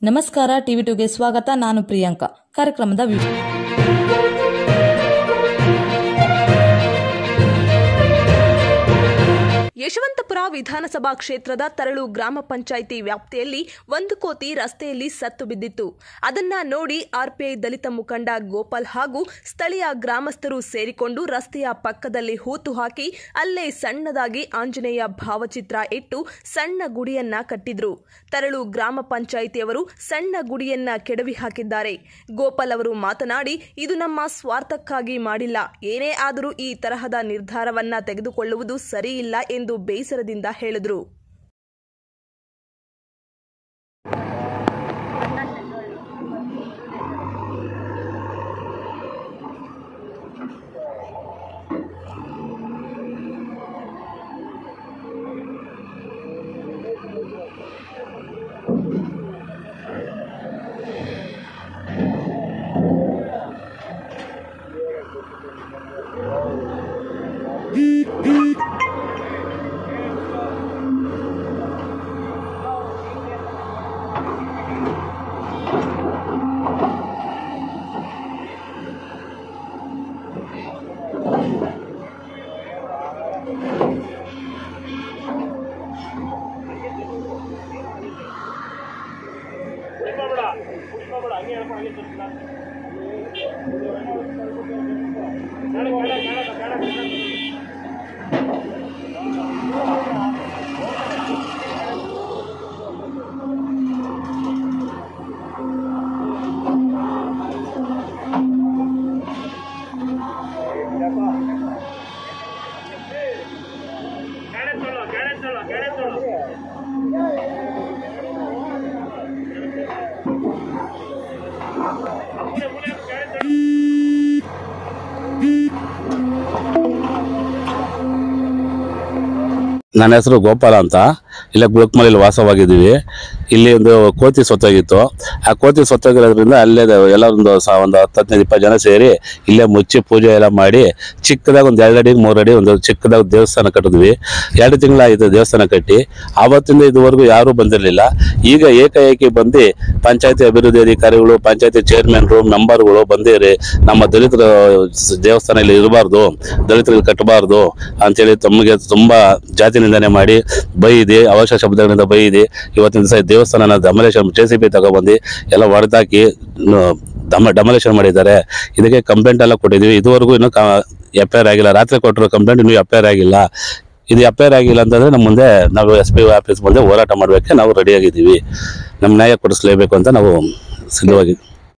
ನಮಸ್ಕಾರ TV2ಗೆ ಸ್ವಾಗತ. ನಾನು ಪ್ರಿಯಾಂಕಾ. ಕಾರ್ಯಕ್ರಮದ ವಿವರ. ಯಶವಂತಪುರ ವಿಧಾನಸಭಾ ಕ್ಷೇತ್ರದ ತರಳು ಗ್ರಾಮ ಪಂಚಾಯಿತಿ ವ್ಯಾಪ್ತಿಯಲ್ಲಿ ಒಂದು ಕೋತಿ ರಸ್ತೆಯಲ್ಲಿ ಸತ್ತು ಬಿದ್ದಿತ್ತು. ಅದನ್ನ ನೋಡಿ ಆರ್ಪಿಐ ದಲಿತ ಮುಖಂಡ ಗೋಪಾಲ್ ಹಾಗೂ ಸ್ಥಳೀಯ ಗ್ರಾಮಸ್ಥರು ಸೇರಿಕೊಂಡು ರಸ್ತೆಯ ಪಕ್ಕದಲ್ಲಿ ಹೂತು ಹಾಕಿ ಅಲ್ಲೇ ಸಣ್ಣದಾಗಿ ಆಂಜನೇಯ ಭಾವಚಿತ್ರ ಇಟ್ಟು ಸಣ್ಣ ಗುಡಿಯನ್ನ ಕಟ್ಟಿದ್ರು. ತರಳು ಗ್ರಾಮ ಪಂಚಾಯಿತಿಯವರು ಸಣ್ಣ ಗುಡಿಯನ್ನ ಕೆಡವಿ ಹಾಕಿದ್ದಾರೆ. ಗೋಪಾಲ್ ಅವರು ಮಾತನಾಡಿ, ಇದು ನಮ್ಮ ಸ್ವಾರ್ಥಕ್ಕಾಗಿ ಮಾಡಿಲ್ಲ, ಏನೇ ಆದರೂ ಈ ತರಹದ ನಿರ್ಧಾರವನ್ನ ತೆಗೆದುಕೊಳ್ಳುವುದು ಸರಿಯಿಲ್ಲ ಎಂದು ಬೇಸರದಿಂದ ಹೇಳಿದರು. ನನ್ನ ಹೆಸರು ಗೋಪಾಲ ಅಂತ. ಇಲ್ಲೇ ಗುಳಕ್ಮಲೆಯಲ್ಲಿ ವಾಸವಾಗಿದ್ದೀವಿ. ಇಲ್ಲಿ ಒಂದು ಕೋತಿ ಸೊತ್ತಾಗಿತ್ತು. ಆ ಕೋತಿ ಸೊತ್ತಾಗಿರೋದ್ರಿಂದ ಅಲ್ಲೇ ಎಲ್ಲ ಒಂದು 10-15-20 ಜನ ಸೇರಿ ಇಲ್ಲೇ ಮುಚ್ಚಿ ಪೂಜೆ ಎಲ್ಲ ಮಾಡಿ ಚಿಕ್ಕದಾಗ ಒಂದು 2 ಅಡಿ 3 ಅಡಿ ಒಂದು ಚಿಕ್ಕದಾಗ ದೇವಸ್ಥಾನ ಕಟ್ಟಿದ್ವಿ. 2 ತಿಂಗಳಾಯಿತು ದೇವಸ್ಥಾನ ಕಟ್ಟಿ. ಆವತ್ತಿಂದ ಇದುವರೆಗೂ ಯಾರೂ ಬಂದಿರಲಿಲ್ಲ. ಈಗ ಏಕಾಏಕಿ ಬಂದು ಪಂಚಾಯತಿ ಅಭಿವೃದ್ಧಿ ಅಧಿಕಾರಿಗಳು, ಪಂಚಾಯತಿ ಚೇರ್ಮನ್ರು, ಮೆಂಬರ್ಗಳು ಬಂದಿರಿ, ನಮ್ಮ ದಲಿತರ ದೇವಸ್ಥಾನ ಇಲ್ಲಿ ಇರಬಾರ್ದು, ದಲಿತರಿಗೆ ಕಟ್ಟಬಾರ್ದು ಅಂತೇಳಿ ತಮಗೆ ತುಂಬ ಜಾತಿ ನಿಂದನೆ ಮಾಡಿ ಬೈದಿ, ಅವಶ್ಯ ಶಬ್ದಗಳಿಂದ ಬೈದಿ ಇವತ್ತಿನ ದಿವಸ ದೇವಸ್ಥಾನ ಡಮಲೇಷನ್ JCB ತಗೊಬಂದು ಎಲ್ಲ ಹೊಡೆದಾಕಿ ಡಮಲೇಷನ್ ಮಾಡಿದ್ದಾರೆ. ಇದಕ್ಕೆ ಕಂಪ್ಲೇಂಟ್ ಎಲ್ಲ ಕೊಟ್ಟಿದ್ದೀವಿ. ಇದುವರೆಗೂ ಇನ್ನೂ FIR ಆಗಿಲ್ಲ. ರಾತ್ರಿ ಕೊಟ್ಟಿರೋ ಕಂಪ್ಲೇಂಟ್ ಇನ್ನೂ FIR ಆಗಿಲ್ಲ. ಇದು FIR ಆಗಿಲ್ಲ ಅಂತಂದರೆ ನಮ್ಮ ಮುಂದೆ ನಾವು SP ಆಫೀಸ್ ಮುಂದೆ ಹೋರಾಟ ಮಾಡೋಕ್ಕೆ ನಾವು ರೆಡಿಯಾಗಿದ್ದೀವಿ. ನಮ್ಮ ನ್ಯಾಯ ಕೊಡಿಸ್ಲೇಬೇಕು ಅಂತ ನಾವು ಸಿದ್ಧವಾಗಿ